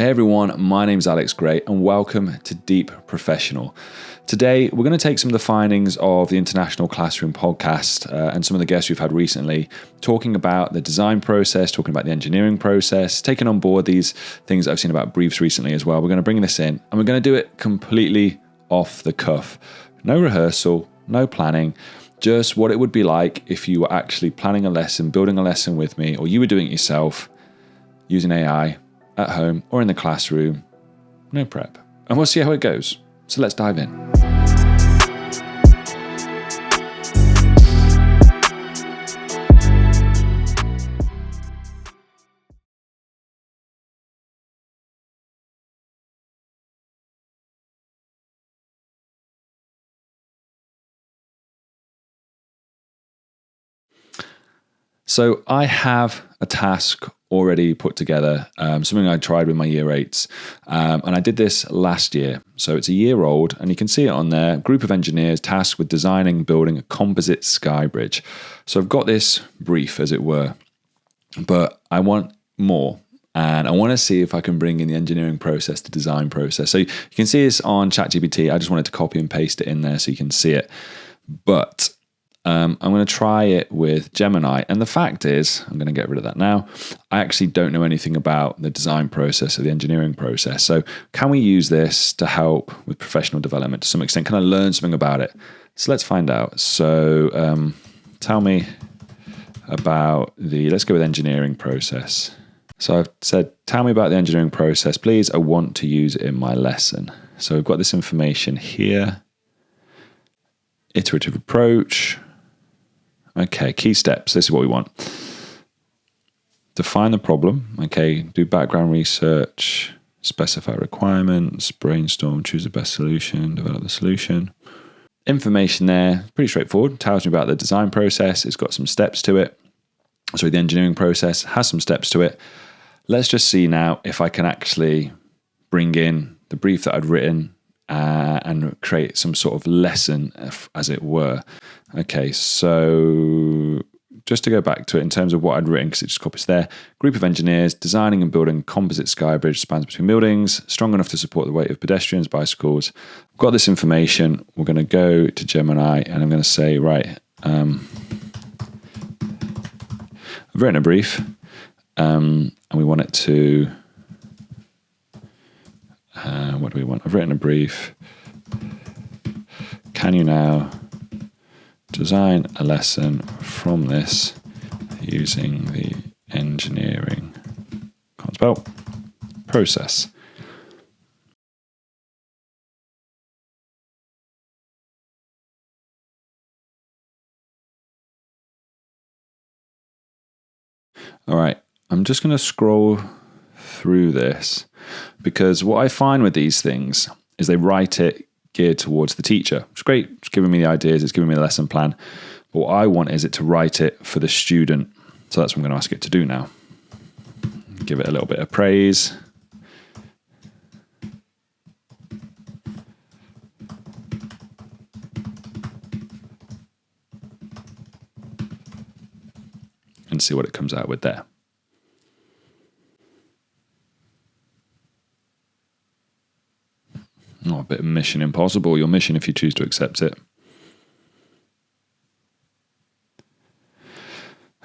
Hey everyone, my name's Alex Gray and welcome to Deep Professional. Today we're going to take some of the findings of the International Classroom podcast and some of the guests we've had recently, talking about the design process, talking about the engineering process, taking on board these things I've seen about briefs recently as well. We're going to bring this in and we're going to do it completely off the cuff. No rehearsal, no planning, just what it would be like if you were actually planning a lesson, building a lesson with me, or you were doing it yourself using AI at home or in the classroom, no prep. And we'll see how it goes. So let's dive in. So I have a task already put together, something I tried with my year 8s. And I did this last year. So it's a year old and you can see it on there. Group of engineers tasked with designing and building a composite sky bridge. So I've got this brief, as it were, but I want more. And I want to see if I can bring in the engineering process, the design process. So you can see this on ChatGPT. I just wanted to copy and paste it in there so you can see it. But I'm going to try it with Gemini. And the fact is, I'm going to get rid of that now, I actually don't know anything about the design process or the engineering process. So can we use this to help with professional development to some extent? Can I learn something about it? So let's find out. So tell me about let's go with engineering process. So I've said, tell me about the engineering process, please. I want to use it in my lesson. So we've got this information here. Iterative approach. Okay, key steps. This is what we want. Define the problem. Okay, do background research, specify requirements, brainstorm, choose the best solution, develop the solution. Information there, pretty straightforward. Tells me about the design process. It's got some steps to it. So the engineering process has some steps to it. Let's just see now if I can actually bring in the brief that I'd written and create some sort of lesson, as it were. Okay, so just to go back to it in terms of what I'd written, because it just copies there. Group of engineers designing and building a composite sky bridge spans between buildings, strong enough to support the weight of pedestrians, bicycles. I've got this information. We're going to go to Gemini and I'm going to say, right, I've written a brief and we want it to... what do we want? I've written a brief. Can you now design a lesson from this using the engineering, can't spell, process? All right, I'm just going to scroll through this, because what I find with these things is they write it geared towards the teacher. It's great, it's giving me the ideas, it's giving me the lesson plan. But what I want is it to write it for the student. So that's what I'm going to ask it to do now. Give it a little bit of praise. And see what it comes out with there. Oh, a bit of Mission Impossible, your mission if you choose to accept it.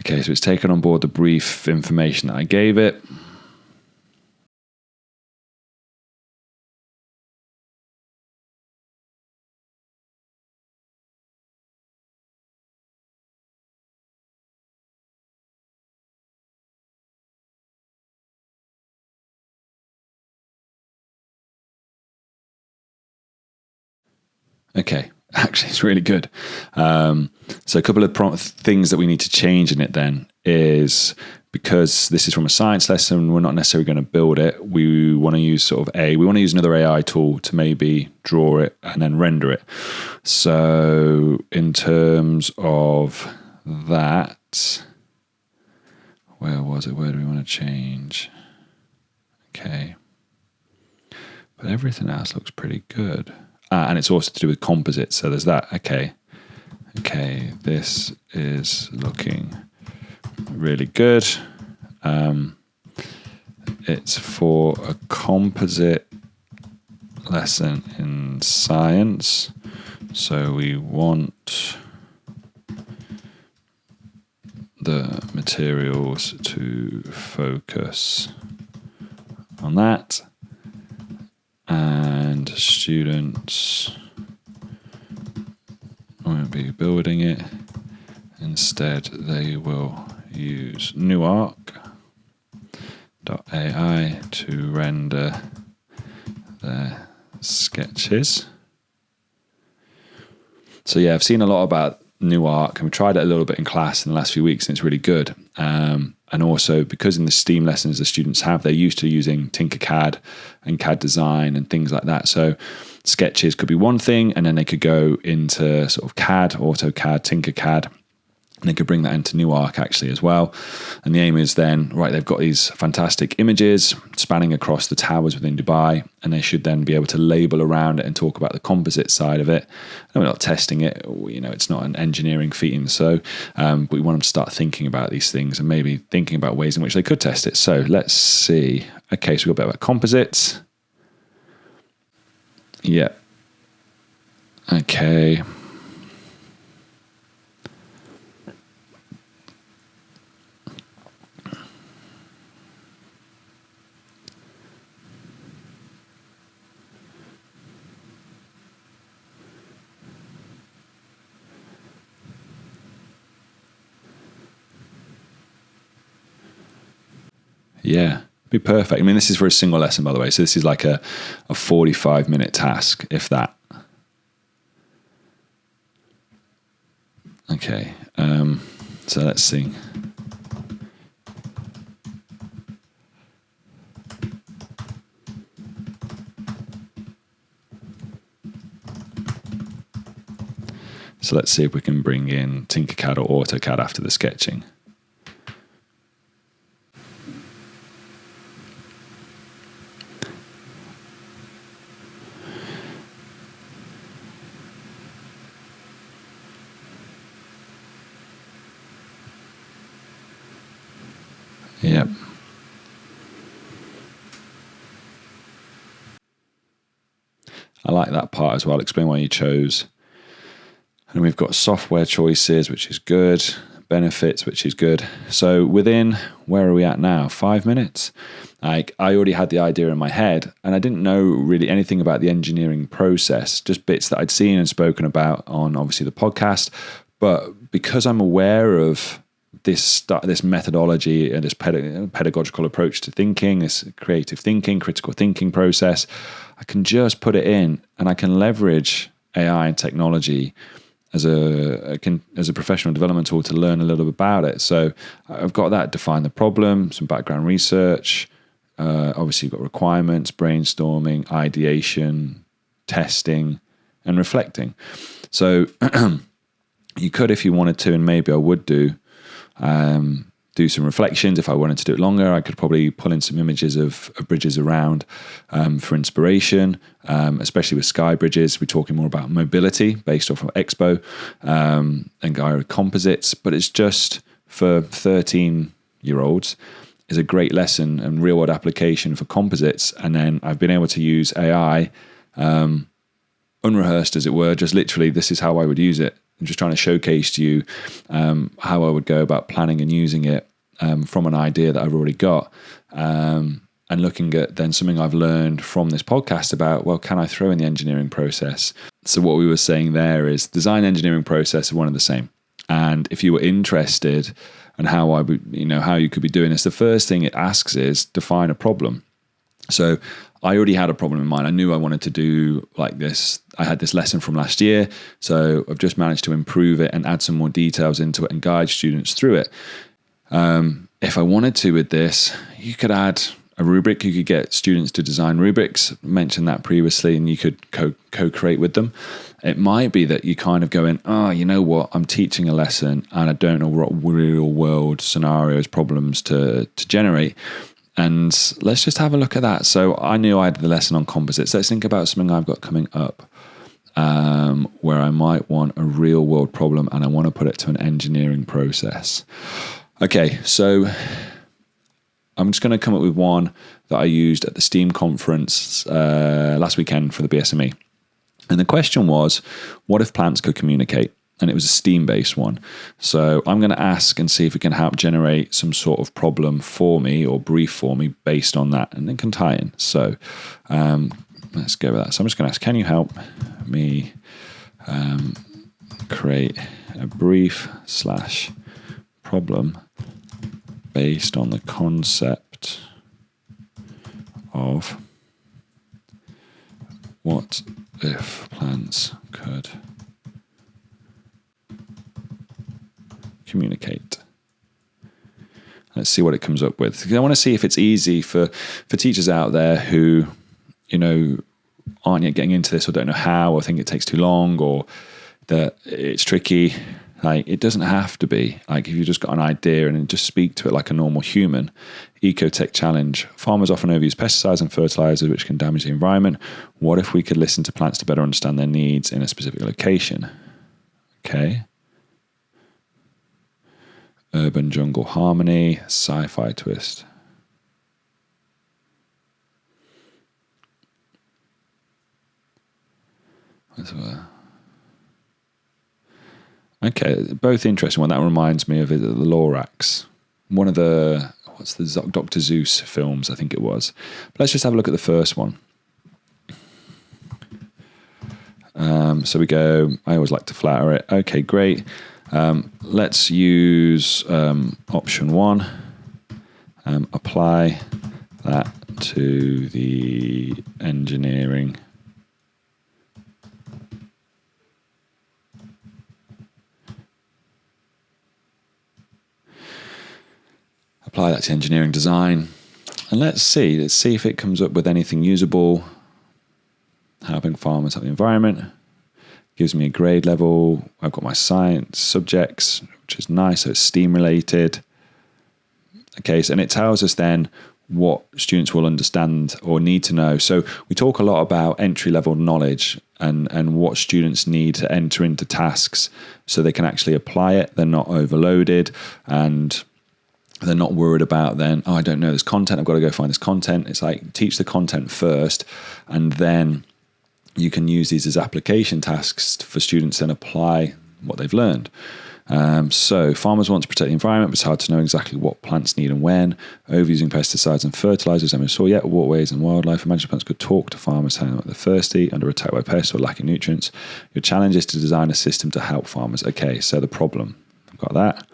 Okay, so it's taken on board the brief information that I gave it. Okay, actually, it's really good. So a couple of things that we need to change in it then is, because this is from a science lesson, we're not necessarily going to build it. We want to use we want to use another AI tool to maybe draw it and then render it. So in terms of that, where was it? Where do we want to change? Okay. But everything else looks pretty good. And it's also to do with composites, so there's that. Okay, this is looking really good. it's for a composite lesson in science. So we want the materials to focus on that, and students won't be building it. Instead, they will use NuArc.ai to render their sketches. So yeah, I've seen a lot about NuArc, and we tried it a little bit in class in the last few weeks, and it's really good. And also because in the STEAM lessons the students have, they're used to using Tinkercad and CAD design and things like that. So sketches could be one thing, and then they could go into sort of CAD, AutoCAD, Tinkercad, and they could bring that into NuArc actually as well. And the aim is then, right, they've got these fantastic images spanning across the towers within Dubai, and they should then be able to label around it and talk about the composite side of it. And we're not testing it, it's not an engineering feat, so but we want them to start thinking about these things and maybe thinking about ways in which they could test it. So let's see. Okay, so we've got a bit about composites. Yeah. Okay. Yeah, be perfect. I mean, this is for a single lesson, by the way. So this is like a 45-minute task, if that. Okay, so let's see. So let's see if we can bring in Tinkercad or AutoCAD after the sketching. Yep. I like that part as well. Explain why you chose. And we've got software choices, which is good. Benefits, which is good. So within, where are we at now? 5 minutes? Like, I already had the idea in my head, and I didn't know really anything about the engineering process, just bits that I'd seen and spoken about on obviously the podcast. But because I'm aware of this methodology and this pedagogical approach to thinking, this creative thinking, critical thinking process, I can just put it in, and I can leverage AI and technology as a professional development tool to learn a little bit about it. So I've got that, define the problem, some background research. Obviously, you've got requirements, brainstorming, ideation, testing, and reflecting. So you could, if you wanted to, and maybe I would do some reflections. If I wanted to do it longer, I could probably pull in some images of bridges around for inspiration, especially with sky bridges. We're talking more about mobility based off of Expo and Gyro composites, but it's just for 13-year-olds is a great lesson and real world application for composites. And then I've been able to use AI unrehearsed, as it were, just literally, this is how I would use it. I'm just trying to showcase to you how I would go about planning and using it from an idea that I've already got, and looking at then something I've learned from this podcast about, well, can I throw in the engineering process? So what we were saying there is design engineering process are one and the same. And if you were interested in how I would, how you could be doing this, the first thing it asks is define a problem. So I already had a problem in mind. I knew I wanted to do like this. I had this lesson from last year, so I've just managed to improve it and add some more details into it and guide students through it. If I wanted to with this, you could add a rubric. You could get students to design rubrics. I mentioned that previously, and you could co-create with them. It might be that you kind of go in, you know what, I'm teaching a lesson and I don't know what real world scenarios, problems to generate. And let's just have a look at that. So I knew I had the lesson on composites. Let's think about something I've got coming up where I might want a real world problem and I want to put it to an engineering process. Okay, so I'm just going to come up with one that I used at the STEAM conference last weekend for the BSME. And the question was, what if plants could communicate? And it was a STEAM-based one. So I'm going to ask and see if it can help generate some sort of problem for me or brief for me based on that, and it can tie in. So let's go with that. So I'm just going to ask, can you help me create a brief / problem based on the concept of what if plants could communicate. Let's see what it comes up with. I want to see if it's easy for teachers out there who, aren't yet getting into this or don't know how or think it takes too long or that it's tricky. Like, it doesn't have to be. Like, if you've just got an idea and just speak to it like a normal human. Ecotech challenge. Farmers often overuse pesticides and fertilizers which can damage the environment. What if we could listen to plants to better understand their needs in a specific location? Okay. Urban jungle harmony, sci-fi twist. Okay, both interesting one. That reminds me of the Lorax, one of the Dr. Seuss films, I think it was. But let's just have a look at the first one. So we go, I always like to flatter it. Okay, great. Let's use option 1. Apply that to the engineering design. And let's see if it comes up with anything usable. Helping farmers help the environment. Gives me a grade level. I've got my science subjects, which is nice. So it's STEAM related. Okay, and it tells us then what students will understand or need to know. So we talk a lot about entry level knowledge and what students need to enter into tasks so they can actually apply it. They're not overloaded and they're not worried about then, I don't know this content, I've got to go find this content. It's like, teach the content first, and then you can use these as application tasks for students and apply what they've learned. So farmers want to protect the environment, but it's hard to know exactly what plants need and when. Overusing pesticides and fertilizers, soil, yet waterways and wildlife. Imagine plants could talk to farmers, telling them that they're thirsty, under attack by pests or lacking nutrients. Your challenge is to design a system to help farmers. Okay, so the problem, I've got that.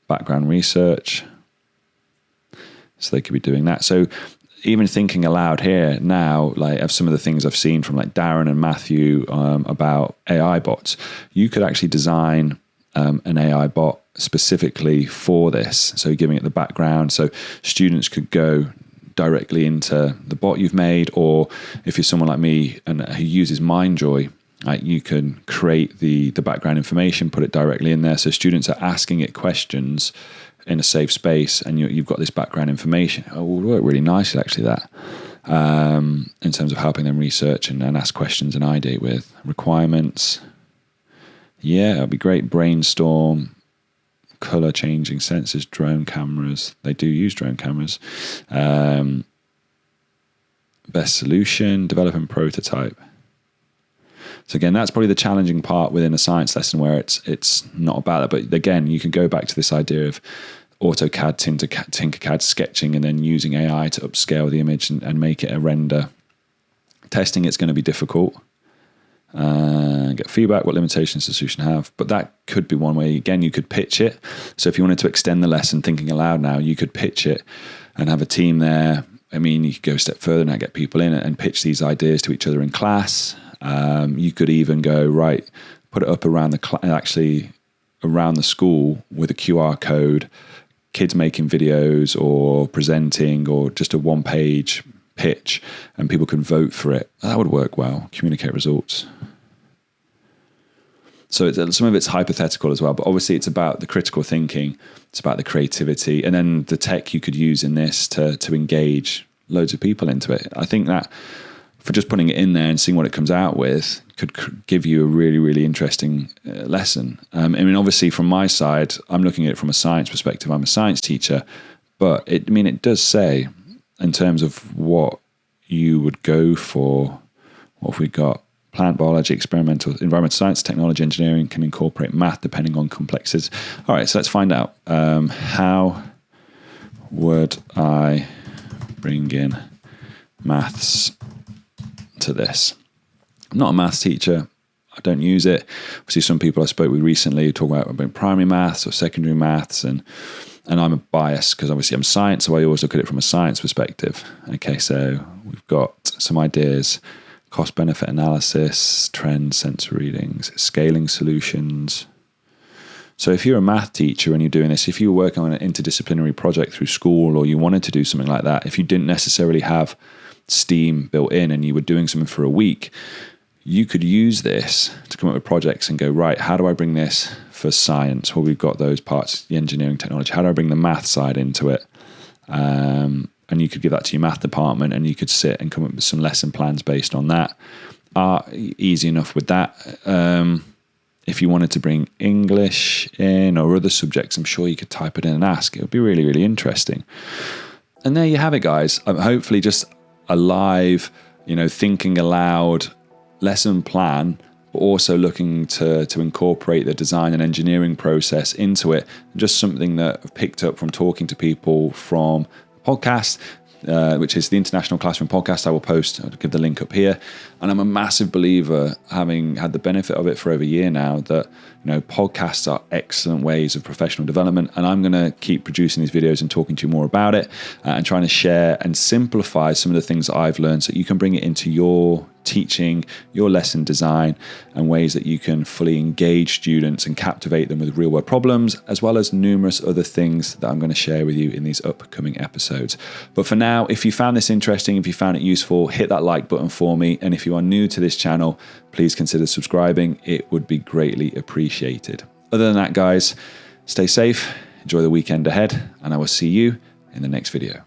Background research. So they could be doing that. So even thinking aloud here now, like of some of the things I've seen from like Darren and Matthew about AI bots, you could actually design an AI bot specifically for this. So giving it the background, so students could go directly into the bot you've made, or if you're someone like me and who uses Mindjoy, you can create the background information, put it directly in there. So students are asking it questions in a safe space, and you've got this background information. It will work really nicely, actually, that in terms of helping them research and ask questions and ID with requirements. Yeah, it'll be great. Brainstorm, color changing sensors, drone cameras. They do use drone cameras. Best solution, developing prototype. So again, that's probably the challenging part within a science lesson where it's not about that. But again, you can go back to this idea of AutoCAD, Tinkercad sketching, and then using AI to upscale the image and make it a render. Testing it's going to be difficult. Get feedback, what limitations does the solution have? But that could be one way, again, you could pitch it. So if you wanted to extend the lesson, thinking aloud now, you could pitch it and have a team there. I mean, you could go a step further and get people in and pitch these ideas to each other in class. You could even go, right, put it up around around the school with a QR code, kids making videos or presenting or just a one-page pitch, and people can vote for it. That would work well. Communicate results. So some of it's hypothetical as well, but obviously it's about the critical thinking, it's about the creativity, and then the tech you could use in this to engage loads of people into it. I think that for just putting it in there and seeing what it comes out with could give you a really, really interesting lesson. I mean, obviously from my side, I'm looking at it from a science perspective. I'm a science teacher, but it does say in terms of what you would go for, what have we got? Plant biology, experimental, environmental science, technology, engineering can incorporate math depending on complexities. All right, so let's find out. How would I bring in maths to this? I'm not a maths teacher. I don't use it. Obviously, some people I spoke with recently talk about primary maths or secondary maths, and I'm a bias because obviously I'm science, so I always look at it from a science perspective. Okay, so we've got some ideas: cost-benefit analysis, trends, sensor readings, scaling solutions. So if you're a math teacher and you're doing this, if you were working on an interdisciplinary project through school, or you wanted to do something like that, if you didn't necessarily have STEAM built in and you were doing something for a week, you could use this to come up with projects and go, right, how do I bring this for science? Well, we've got those parts, the engineering, technology. How do I bring the math side into it? And you could give that to your math department, and you could sit and come up with some lesson plans based on that. Easy enough with that. If you wanted to bring English in or other subjects, I'm sure you could type it in and ask. It would be really, really interesting. And there you have it, guys. Hopefully just a live, thinking aloud lesson plan, but also looking to incorporate the design and engineering process into it. Just something that I've picked up from talking to people from podcast, which is the International Classroom Podcast. I'll give the link up here. And I'm a massive believer, having had the benefit of it for over a year now, that podcasts are excellent ways of professional development. And I'm going to keep producing these videos and talking to you more about it, and trying to share and simplify some of the things that I've learned so you can bring it into your teaching, your lesson design, and ways that you can fully engage students and captivate them with real world problems, as well as numerous other things that I'm going to share with you in these upcoming episodes. But for now, if you found this interesting, if you found it useful, hit that like button for me. And if you are new to this channel, please consider subscribing. It would be greatly appreciated. Other than that, guys, stay safe, enjoy the weekend ahead, and I will see you in the next video.